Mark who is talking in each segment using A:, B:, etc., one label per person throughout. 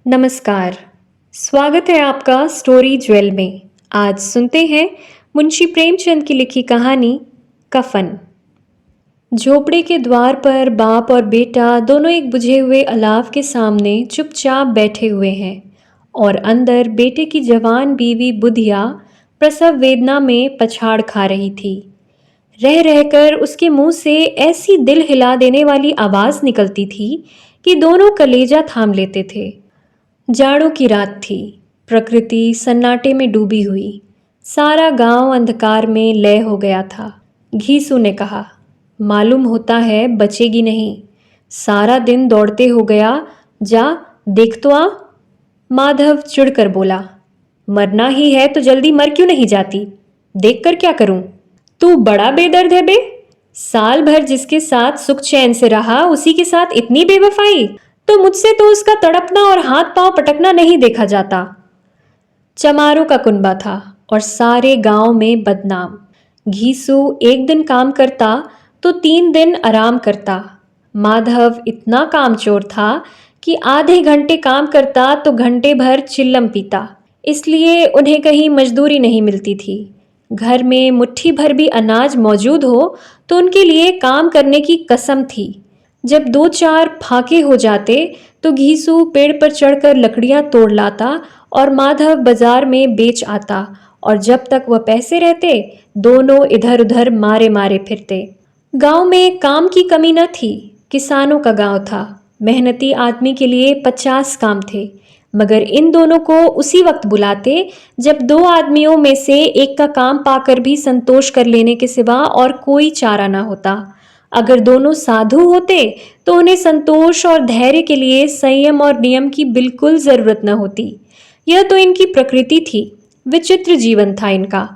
A: नमस्कार। स्वागत है आपका स्टोरी ज्वेल में। आज सुनते हैं मुंशी प्रेमचंद की लिखी कहानी कफन। झोपड़े के द्वार पर बाप और बेटा दोनों एक बुझे हुए अलाव के सामने चुपचाप बैठे हुए हैं और अंदर बेटे की जवान बीवी बुधिया प्रसव वेदना में पछाड़ खा रही थी। रह रहकर उसके मुंह से ऐसी दिल हिला देने वाली आवाज निकलती थी कि दोनों कलेजा थाम लेते थे। जाड़ों की रात थी। प्रकृति सन्नाटे में डूबी हुई। सारा गांव अंधकार में लय हो गया था। घीसू ने कहा, मालूम होता है बचेगी नहीं। सारा दिन दौड़ते हो गया, जा देख तो आ। माधव चिढ़कर बोला, मरना ही है तो जल्दी मर क्यों नहीं जाती? देख कर क्या करूं? तू बड़ा बेदर्द है बे। साल भर जिसके साथ सुख चैन से रहा उसी के साथ इतनी बेवफाई। तो मुझसे तो उसका तड़पना और हाथ पांव पटकना नहीं देखा जाता। चमारों का कुनबा था और सारे गांव में बदनाम। घीसू एक दिन काम करता तो 3 दिन आराम करता। माधव इतना कामचोर था कि आधे घंटे काम करता तो घंटे भर चिल्लम पीता। इसलिए उन्हें कहीं मजदूरी नहीं मिलती थी। घर में मुट्ठी भर भी अनाज मौजूद हो तो उनके लिए काम करने की कसम थी। जब 2-4 फाके हो जाते तो घीसू पेड़ पर चढ़कर लकड़ियां तोड़ लाता और माधव बाजार में बेच आता, और जब तक वह पैसे रहते दोनों इधर उधर मारे मारे फिरते। गांव में काम की कमी न थी। किसानों का गांव था। मेहनती आदमी के लिए 50 काम थे, मगर इन दोनों को उसी वक्त बुलाते जब 2 आदमियों में से एक का काम पाकर भी संतोष कर लेने के सिवा और कोई चारा न होता। अगर दोनों साधु होते तो उन्हें संतोष और धैर्य के लिए संयम और नियम की बिल्कुल जरूरत न होती। यह तो इनकी प्रकृति थी। विचित्र जीवन था इनका।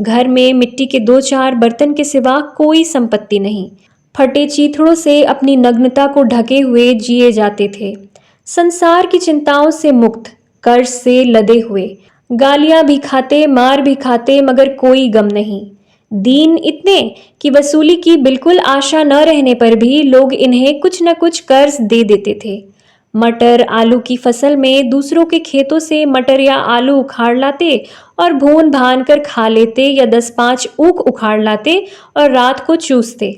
A: घर में मिट्टी के 2-4 बर्तन के सिवा कोई संपत्ति नहीं। फटे चीथड़ों से अपनी नग्नता को ढके हुए जिए जाते थे। संसार की चिंताओं से मुक्त, कर्ज से लदे हुए, गालियां भी खाते, मार भी खाते, मगर कोई गम नहीं। दीन इतने कि वसूली की बिल्कुल आशा न रहने पर भी लोग इन्हें कुछ न कुछ कर्ज दे देते थे। मटर आलू की फसल में दूसरों के खेतों से मटर या आलू उखाड़ लाते और भून भान कर खा लेते, या 10-5 ऊख उखाड़ लाते और रात को चूसते।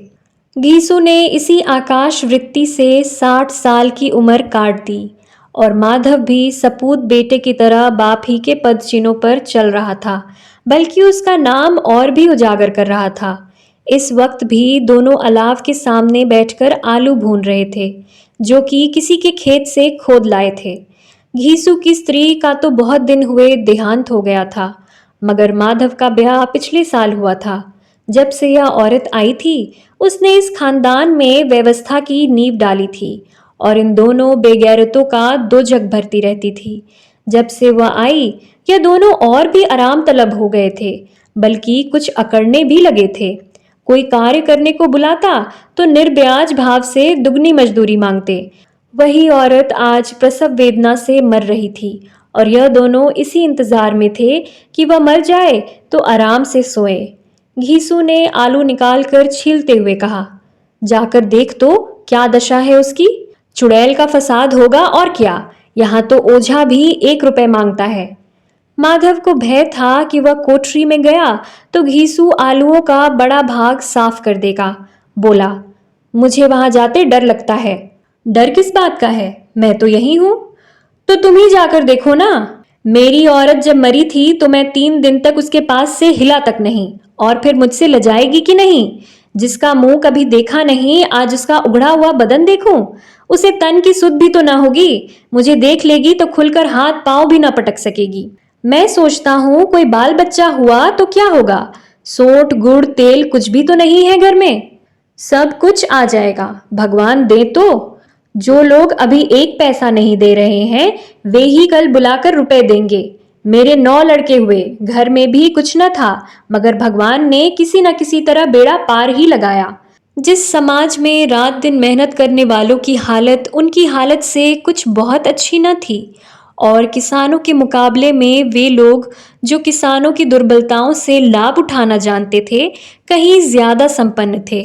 A: घीसू ने इसी आकाश वृत्ति से 60 साल की उम्र काट दी और माधव भी सपूत बेटे की तरह बाप ही के पद चिन्हों पर चल रहा था, बल्कि उसका नाम और भी उजागर कर रहा था। इस वक्त भी दोनों अलाव के सामने बैठकर आलू भून रहे थे, जो कि किसी के खेत से खोद लाए थे। घीसू की स्त्री का तो बहुत दिन हुए देहांत हो गया था, मगर माधव का ब्याह पिछले साल हुआ था। जब से यह औरत आई थी उसने इस खानदान में व्यवस्था की नींव डाली थी और इन दोनों बेगैरतों का दो जग भरती रहती थी। जब से वह आई यह दोनों और भी आराम तलब हो गए थे, बल्कि कुछ अकड़ने भी लगे थे। कोई कार्य करने को बुलाता तो निर्ब्याज भाव से दुगनी मजदूरी मांगते। वही औरत आज प्रसव वेदना से मर रही थी और यह दोनों इसी इंतजार में थे कि वह मर जाए तो आराम से सोए। घीसू ने आलू निकालकर छीलते हुए कहा, जाकर देख तो क्या दशा है उसकी। चुड़ैल का फसाद होगा और क्या। यहाँ तो ओझा भी 1 रुपए मांगता है। माधव को भय था कि वह कोठरी में गया तो घीसू आलूओं का बड़ा भाग साफ कर देगा। बोला, मुझे वहां जाते डर लगता है। डर किस बात का है? मैं तो यहीं हूं। तो तुम ही जाकर देखो ना। मेरी औरत जब मरी थी तो मैं 3 दिन तक उसके पास से हिला तक नहीं, और फिर मुझसे लजाएगी कि नहीं? जिसका मुंह कभी देखा नहीं आज उसका उगड़ा हुआ बदन देखूं। उसे तन की सुध भी तो ना होगी। मुझे देख लेगी तो खुलकर हाथ पांव भी ना पटक सकेगी। मैं सोचता हूं कोई बाल बच्चा हुआ तो क्या होगा। सोंठ गुड़ तेल कुछ भी तो नहीं है घर में। सब कुछ आ जाएगा, भगवान दे तो। जो लोग अभी 1 पैसा नहीं दे रहे हैं वे ही कल बुलाकर रुपए देंगे। मेरे 9 लड़के हुए, घर में भी कुछ न था, मगर भगवान ने किसी न किसी तरह बेड़ा पार ही लगाया। जिस समाज में रात दिन मेहनत करने वालों की हालत उनकी हालत से कुछ बहुत अच्छी न थी, और किसानों के मुकाबले में वे लोग जो किसानों की दुर्बलताओं से लाभ उठाना जानते थे कहीं ज्यादा संपन्न थे।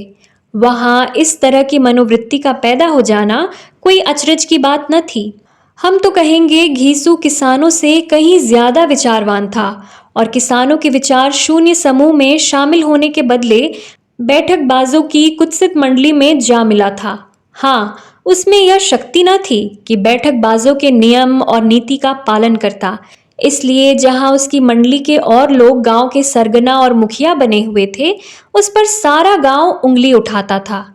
A: वहां इस तरह की मनोवृत्ति का पैदा हो जाना कोई अचरज की बात न थी। हम तो कहेंगे घीसू किसानों से कहीं ज्यादा विचारवान था और किसानों के विचार शून्य समूह में शामिल होने के बदले बैठकबाजों की कुत्सित मंडली में जा मिला था। हाँ, उसमें यह शक्ति न थी कि बैठकबाजों के नियम और नीति का पालन करता। इसलिए जहां उसकी मंडली के और लोग गांव के सरगना और मुखिया बने हुए थे, उस पर सारा गांव उंगली उठाता था।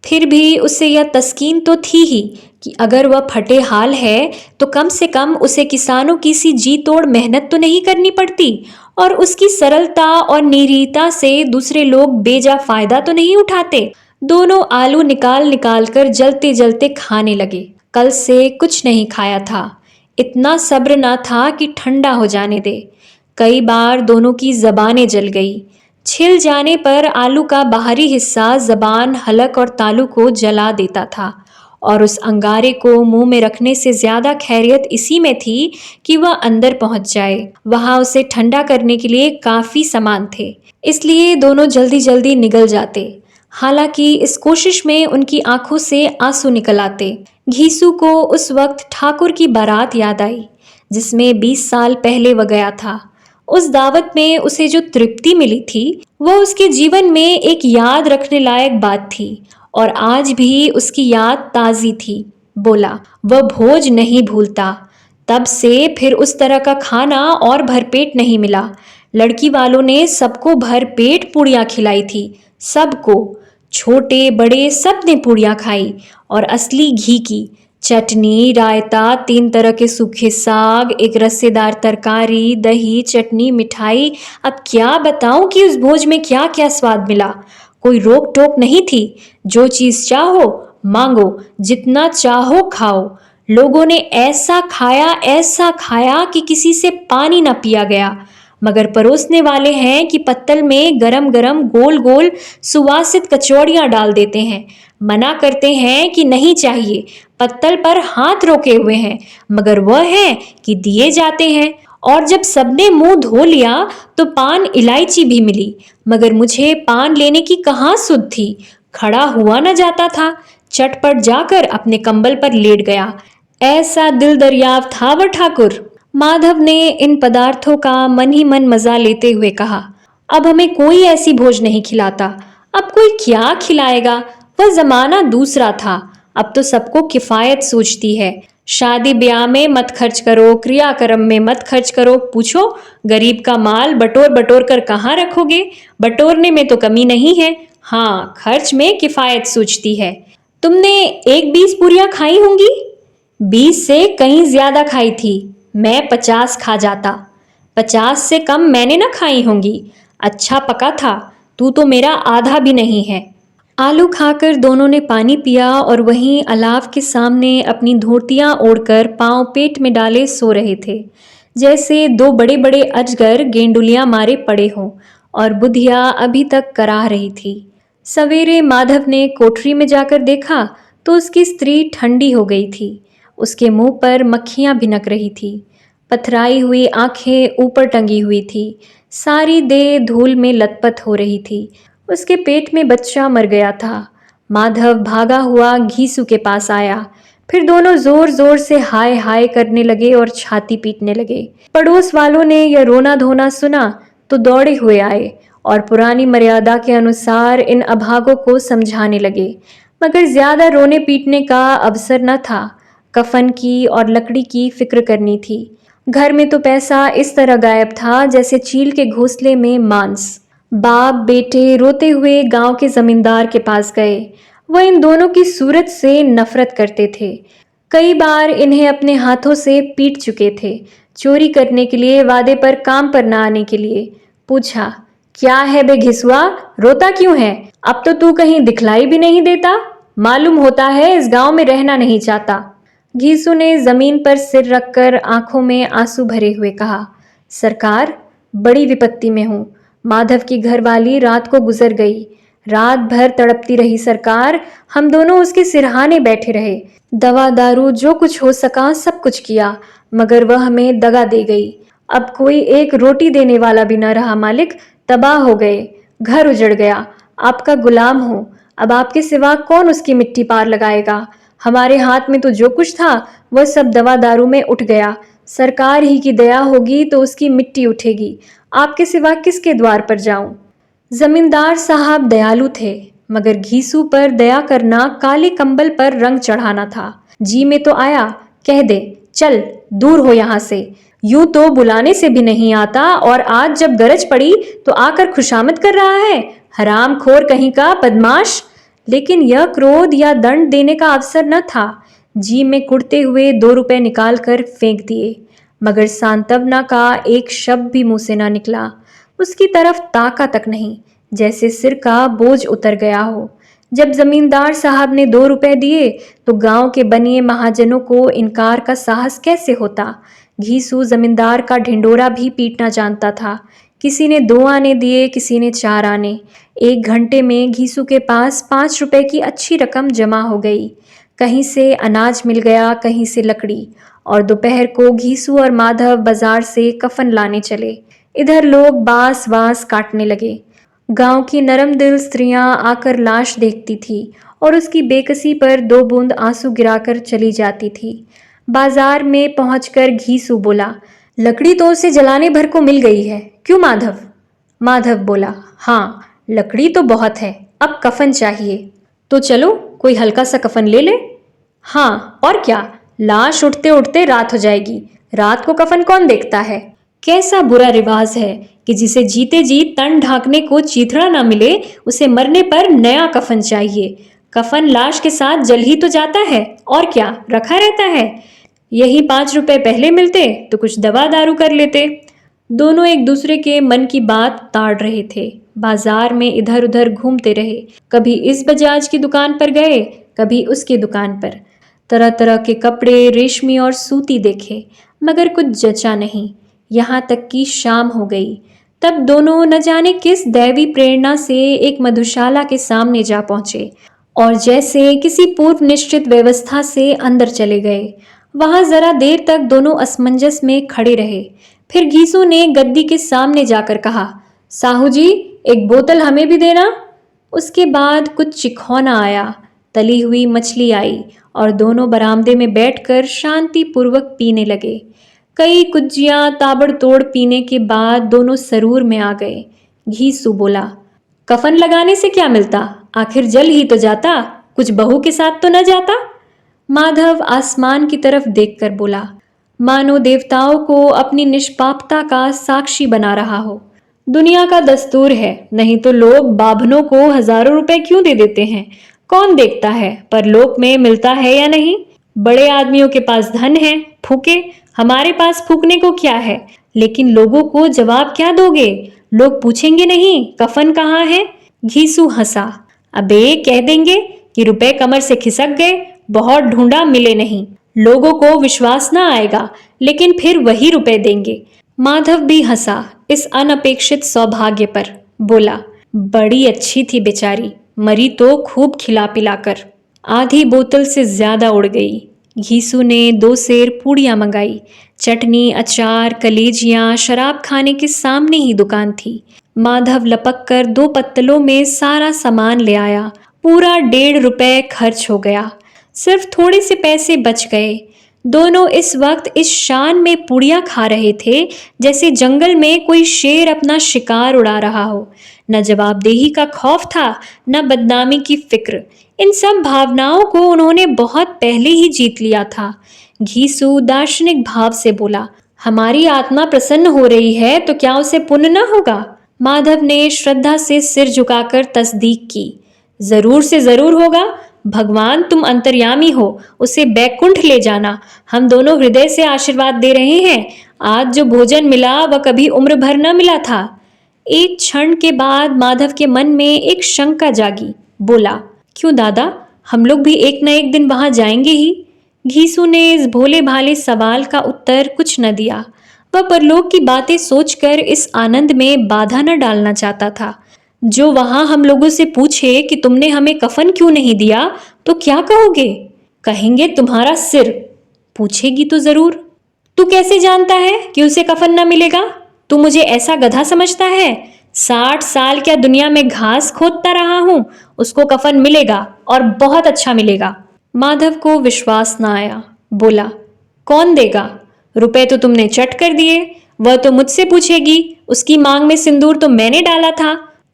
A: फिर भी उसे यह तस्कीन तो थी ही कि अगर वह फटे हाल है तो कम से कम उसे किसानों की सी जी तोड़ मेहनत तो नहीं करनी पड़ती और उसकी सरलता और निरीहता से दूसरे लोग बेजा फायदा तो नहीं उठाते। दोनों आलू निकाल निकाल कर जलते जलते खाने लगे। कल से कुछ नहीं खाया था। इतना सब्र ना था कि ठंडा हो जाने दे। कई बार दोनों की जबानें जल गई। छिल जाने पर आलू का बाहरी हिस्सा जबान, हलक और तालू को जला देता था और उस अंगारे को मुंह में रखने से ज्यादा खैरियत इसी में थी कि वह अंदर पहुंच जाए। वहां उसे ठंडा करने के लिए काफी सामान थे, इसलिए दोनों जल्दी जल्दी निगल जाते। हालांकि इस कोशिश में उनकी आंखों से आंसू निकल आते। घीसू को उस वक्त ठाकुर की बारात याद आई जिसमें 20 साल पहले वह गया था। उस दावत में उसे जो तृप्ति मिली थी वह उसके जीवन में एक याद रखने लायक बात थी और आज भी उसकी याद ताजी थी। बोला, वह भोज नहीं भूलता। तब से फिर उस तरह का खाना और भरपेट नहीं मिला। लड़की वालों ने सबको भरपेट पूड़ियाँ खिलाई थी। सबको, छोटे बड़े सब ने पूड़ियाँ खाई और असली घी की। चटनी, रायता, 3 तरह के सूखे साग, एक रस्सेदार तरकारी, दही, चटनी, मिठाई। अब क्या बताऊं कि उस भोज में क्या क्या स्वाद मिला। कोई रोक टोक नहीं थी। जो चीज चाहो मांगो, जितना चाहो खाओ। लोगों ने ऐसा खाया कि किसी से पानी ना पिया गया। मगर परोसने वाले हैं कि पत्तल में गरम गरम गोल गोल सुवासित कचौड़ियां डाल देते हैं। मना करते हैं कि नहीं चाहिए, पत्तल पर हाथ रोके हुए हैं, मगर वह है कि दिए जाते हैं। और जब सबने मुंह धो लिया तो पान इलायची भी मिली, मगर मुझे पान लेने की कहाँ सुध थी। खड़ा हुआ न जाता था। चटपट जाकर अपने कंबल पर लेट गया। ऐसा दिल दरियाव था वह ठाकुर। माधव ने इन पदार्थों का मन ही मन मजा लेते हुए कहा, अब हमें कोई ऐसी भोज नहीं खिलाता। अब कोई क्या खिलाएगा। वह जमाना दूसरा था। अब तो सबको किफायत सूझती है। शादी ब्याह में मत खर्च करो, क्रियाक्रम में मत खर्च करो। पूछो, गरीब का माल बटोर बटोर कर कहाँ रखोगे। बटोरने में तो कमी नहीं है, हाँ खर्च में किफायत सूझती है। तुमने एक 20 पूरियां खाई होंगी। 20 से कहीं ज्यादा खाई थी। मैं 50 खा जाता। 50 से कम मैंने ना खाई होंगी। अच्छा पका था। तू तो मेरा आधा भी नहीं है। आलू खाकर दोनों ने पानी पिया और वहीं अलाव के सामने अपनी धोतियां ओढ़कर पांव पेट में डाले सो रहे थे, जैसे दो बड़े बड़े अजगर गेंडुलियां मारे पड़े हों और बुधिया अभी तक कराह रही थी। सवेरे माधव ने कोठरी में जाकर देखा तो उसकी स्त्री ठंडी हो गई थी। उसके मुंह पर मक्खियां भिनक रही थी। पथराई हुई आंखें ऊपर टंगी हुई थी। सारी देह धूल में लथपथ हो रही थी। उसके पेट में बच्चा मर गया था। माधव भागा हुआ घीसू के पास आया। फिर दोनों जोर जोर से हाय हाय करने लगे और छाती पीटने लगे। पड़ोस वालों ने यह रोना धोना सुना तो दौड़े हुए आए और पुरानी मर्यादा के अनुसार इन अभागों को समझाने लगे, मगर ज्यादा रोने पीटने का अवसर न था। कफन की और लकड़ी की फिक्र करनी थी। घर में तो पैसा इस तरह गायब था जैसे चील के घोंसले में मांस। बाप बेटे रोते हुए गांव के जमींदार के पास गए। वह इन दोनों की सूरत से नफरत करते थे। कई बार इन्हें अपने हाथों से पीट चुके थे, चोरी करने के लिए, वादे पर काम पर न आने के लिए। पूछा, क्या है बे घिसुआ, रोता क्यों है। अब तो तू कहीं दिखलाई भी नहीं देता। मालूम होता है इस गांव में रहना नहीं चाहता। घीसू ने जमीन पर सिर रखकर आंखों में आंसू भरे हुए कहा, सरकार, बड़ी विपत्ति में हूं। माधव की घरवाली रात को गुजर गई। रात भर तड़पती रही सरकार। हम दोनों उसके सिरहाने बैठे रहे। दवा दारू जो कुछ हो सका सब कुछ किया, मगर वह हमें दगा दे गई। अब कोई एक रोटी देने वाला भी न रहा मालिक। तबाह हो गए। घर उजड़ गया। आपका गुलाम हूं। अब आपके सिवा कौन उसकी मिट्टी पार लगाएगा। हमारे हाथ में तो जो कुछ था वह सब दवा दारू में उठ गया। सरकार ही की दया होगी तो उसकी मिट्टी उठेगी। आपके सिवा किसके द्वार पर जाऊं? जमींदार साहब दयालु थे, मगर घीसू पर दया करना काले कंबल पर रंग चढ़ाना था। जी में तो आया, कह दे चल दूर हो यहां से। यूं तो बुलाने से भी नहीं आता और आज जब गरज पड़ी तो आकर खुशामद कर रहा है। हरामखोर कहीं का बदमाश। लेकिन यह क्रोध या दंड देने का अवसर न था। जी में कुड़ते हुए 2 रुपए निकाल कर फेंक दिए, मगर सांत्वना का एक शब्द भी मुंह से न निकला। उसकी तरफ ताका तक नहीं, जैसे सिर का बोझ उतर गया हो। जब जमींदार साहब ने 2 रुपए दिए तो गांव के बनिए महाजनों को इनकार का साहस कैसे होता। घीसू जमींदार का ढिंडोरा भी पीटना जानता था। किसी ने 2 आने दिए, किसी ने 4 आने। 1 घंटे में घीसू के पास 5 रुपए की अच्छी रकम जमा हो गई। कहीं से अनाज मिल गया, कहीं से लकड़ी। और दोपहर को घीसू और माधव बाजार से कफन लाने चले। इधर लोग बांस वास काटने लगे। गांव की नरम दिल स्त्रियां आकर लाश देखती थी और उसकी बेकसी पर 2 बूंद आंसू गिराकर चली जाती थी। बाजार में पहुंचकर घीसू बोला, लकड़ी तो उसे जलाने भर को मिल गई है, क्यों माधव? माधव बोला, हाँ लकड़ी तो बहुत है, अब कफन चाहिए। तो चलो कोई हल्का सा कफन ले ले। हाँ और क्या, लाश उठते उठते रात हो जाएगी। रात को कफन कौन देखता है? कैसा बुरा रिवाज है कि जिसे जीते जी तन ढांकने को चीथड़ा ना मिले, उसे मरने पर नया कफन चाहिए। कफन लाश के साथ जल ही तो जाता है, और क्या रखा रहता है। यही 5 रुपए पहले मिलते तो कुछ दवा दारू कर लेते। दोनों एक दूसरे के मन की बात ताड़ रहे थे। बाजार में इधर उधर घूमते रहे। कभी इस बजाज की दुकान पर गए, कभी उसकी दुकान पर। तरह तरह के कपड़े, रेशमी और सूती देखे, मगर कुछ जचा नहीं। यहाँ तक कि शाम हो गई। तब दोनों न जाने किस दैवी प्रेरणा से एक मधुशाला के सामने जा पहुंचे और जैसे किसी पूर्व निश्चित व्यवस्था से अंदर चले गए। वहां जरा देर तक दोनों असमंजस में खड़े रहे। फिर घीसू ने गद्दी के सामने जाकर कहा, साहू जी एक बोतल हमें भी देना। उसके बाद कुछ चिखौना आया, तली हुई मछली आई और दोनों बरामदे में बैठकर शांतिपूर्वक पीने लगे। कई कुज्जियां ताबड़तोड़ पीने के बाद दोनों सरूर में आ गए। घीसू बोला, कफन लगाने से क्या मिलता, आखिर जल ही तो जाता, कुछ बहू के साथ तो न जाता। माधव आसमान की तरफ देखकर बोला, मानो देवताओं को अपनी निष्पापता का साक्षी बना रहा हो। दुनिया का दस्तूर है, नहीं तो लोग बाभनों को हजारों रुपए क्यों दे देते हैं। कौन देखता है परलोक में मिलता है या नहीं। बड़े आदमियों के पास धन है, फूके, हमारे पास फूकने को क्या है। लेकिन लोगों को जवाब क्या दोगे? लोग पूछेंगे नहीं कफन कहाँ है। घीसू हंसा, अबे कह देंगे कि रुपए कमर से खिसक गए, बहुत ढूंढा मिले नहीं। लोगों को विश्वास ना आएगा, लेकिन फिर वही रुपए देंगे। माधव भी हंसा इस अनपेक्षित सौभाग्य पर। बोला, बड़ी अच्छी थी बेचारी, मरी तो खूब खिला पिलाकर। आधी बोतल से ज्यादा उड़ गई। घीसू ने 2 सेर पूड़ियाँ मंगाई। चटनी, अचार, कलेजियाँ शराब खाने के सामने ही दुकान थी। माधव लपक कर 2 पत्तलों में सारा सामान ले आया। पूरा 1.5 रुपए खर्च हो गया। सिर्फ थोड़े से पैसे बच गए। दोनों इस वक्त इस शान में पूड़ियाँ खा रहे थे जैसे जंगल में कोई शेर अपना शिकार उड़ा रहा हो। न जवाबदेही का खौफ था, न बदनामी की फिक्र। इन सब भावनाओं को उन्होंने बहुत पहले ही जीत लिया था। घीसू दार्शनिक भाव से बोला, हमारी आत्मा प्रसन्न हो रही है तो क्या उसे पुण्य न होगा? माधव ने श्रद्धा से सिर झुकाकर तस्दीक की, जरूर से जरूर होगा। भगवान तुम अंतर्यामी हो, उसे बैकुंठ ले जाना। हम दोनों हृदय से आशीर्वाद दे रहे हैं। आज जो भोजन मिला वह कभी उम्र भर न मिला था। एक क्षण के बाद माधव के मन में एक शंका जागी। बोला, क्यों दादा, हम लोग भी एक न एक दिन वहां जाएंगे ही। घीसू ने इस भोले भाले सवाल का उत्तर कुछ न दिया। वह परलोक की बातें सोचकर इस आनंद में बाधा न डालना चाहता था। जो वहां हम लोगों से पूछे कि तुमने हमें कफन क्यों नहीं दिया तो क्या कहोगे? कहेंगे तुम्हारा सिर। पूछेगी तो जरूर। तू कैसे जानता है कि उसे कफन न मिलेगा? तू मुझे ऐसा गधा समझता है? 60 साल क्या दुनिया में घास खोदता रहा हूं, उसको कफन मिलेगा और बहुत अच्छा मिलेगा। माधव को विश्वास न आया। बोला, कौन देगा? रुपए तो तुमने चट कर दिए। वह तो मुझसे पूछेगी, उसकी मांग में सिंदूर तो मैंने डाला था।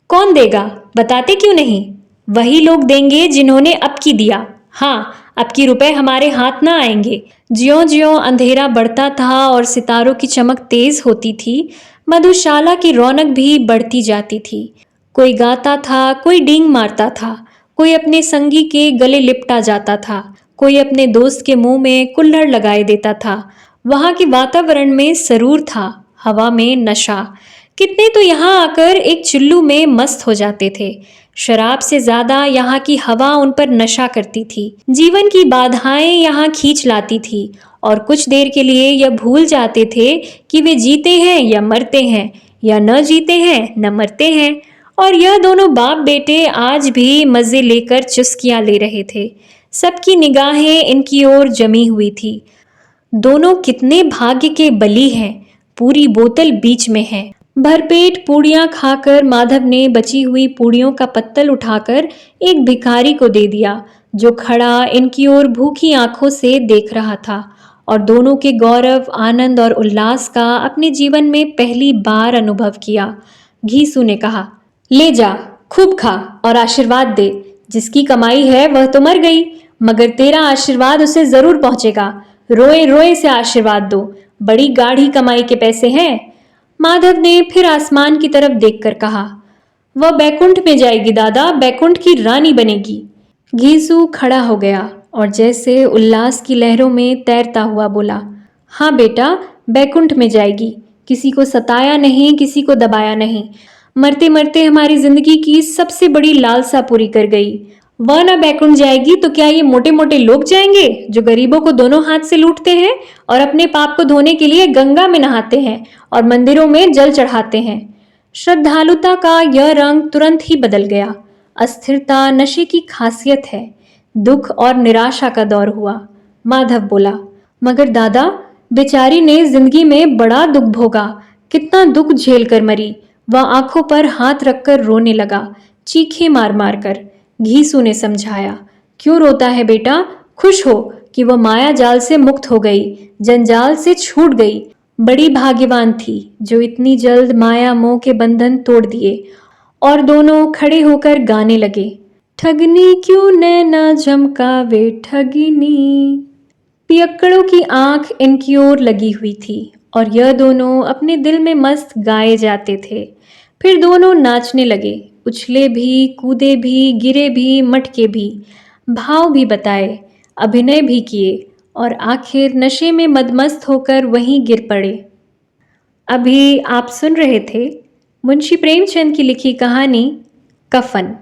A: कौन देगा? बताते क्यों नहीं? वही लोग देंगे जिन्होंने अब की दिया। हाँ, अब की रुपए हमारे हाथ ना आएंगे। ज्यों ज्यों अंधेरा बढ़ता था और सितारों की चमक तेज होती थी, मधुशाला की रौनक भी बढ़ती जाती थी। कोई गाता था, कोई डींग मारता था, कोई अपने संगी के गले लिपटा जाता था, कोई अपने दोस्त के मुंह में कुल्हड़ लगाए देता था। वहां के वातावरण में सरूर था, हवा में नशा। कितने तो यहाँ आकर एक चुल्लू में मस्त हो जाते थे। शराब से ज्यादा यहाँ की हवा उन पर नशा करती थी। जीवन की बाधाएं यहाँ खींच लाती थी और कुछ देर के लिए यह भूल जाते थे कि वे जीते हैं या मरते हैं, या न जीते हैं न मरते हैं। और यह दोनों बाप बेटे आज भी मजे लेकर चुस्कियां ले रहे थे। सबकी निगाहें इनकी ओर जमी हुई थी। दोनों कितने भाग्य के बली हैं। पूरी बोतल बीच में है। भरपेट पूड़ियां खाकर माधव ने बची हुई पूड़ियों का पत्तल उठाकर एक भिखारी को दे दिया, जो खड़ा इनकी ओर भूखी आंखों से देख रहा था और दोनों के गौरव, आनंद और उल्लास का अपने जीवन में पहली बार अनुभव किया। घीसू ने कहा, ले जा, खूब खा और आशीर्वाद दे। जिसकी कमाई है वह तो मर गई, मगर तेरा आशीर्वाद उसे जरूर पहुंचेगा। रोए रोए से आशीर्वाद दो, बड़ी गाढ़ी कमाई के पैसे हैं। माधव ने फिर आसमान की तरफ देखकर कहा, वह बैकुंठ में जाएगी दादा, बैकुंठ की रानी बनेगी। घीसू खड़ा हो गया और जैसे उल्लास की लहरों में तैरता हुआ बोला, हाँ बेटा, बैकुंठ में जाएगी। किसी को सताया नहीं, किसी को दबाया नहीं। मरते मरते हमारी जिंदगी की सबसे बड़ी लालसा पूरी कर गई। वह ना बैकुंठ जाएगी तो क्या ये मोटे मोटे लोग जाएंगे, जो गरीबों को दोनों हाथ से लूटते हैं और अपने पाप को धोने के लिए गंगा में नहाते हैं और मंदिरों में जल चढ़ाते हैं। श्रद्धालुता का यह रंग तुरंत ही बदल गया। अस्थिरता नशे की खासियत है। दुख और निराशा का दौर हुआ। माधव बोला, मगर दादा, बेचारी ने जिंदगी में बड़ा दुख भोगा। कितना दुख झेल कर मरी। वह आंखों पर हाथ रखकर रोने लगा, चीखें मार मार कर। घीसू ने समझाया, क्यों रोता है बेटा? खुश हो कि वह माया जाल से मुक्त हो गई, जंजाल से छूट गई। बड़ी भाग्यवान थी जो इतनी जल्द माया मोह के बंधन तोड़ दिए। और दोनों खड़े होकर गाने लगे, ठगनी क्यों नैना झमकावे ठगिनी। पियक्कड़ों की आंख इनकी ओर लगी हुई थी और यह दोनों अपने दिल में मस्त गाए जाते थे। फिर दोनों नाचने लगे, उछले भी, कूदे भी, गिरे भी, मटके भी, भाव भी बताए, अभिनय भी किए और आखिर नशे में मदमस्त होकर वहीं गिर पड़े। अभी आप सुन रहे थे मुंशी प्रेमचंद की लिखी कहानी कफन।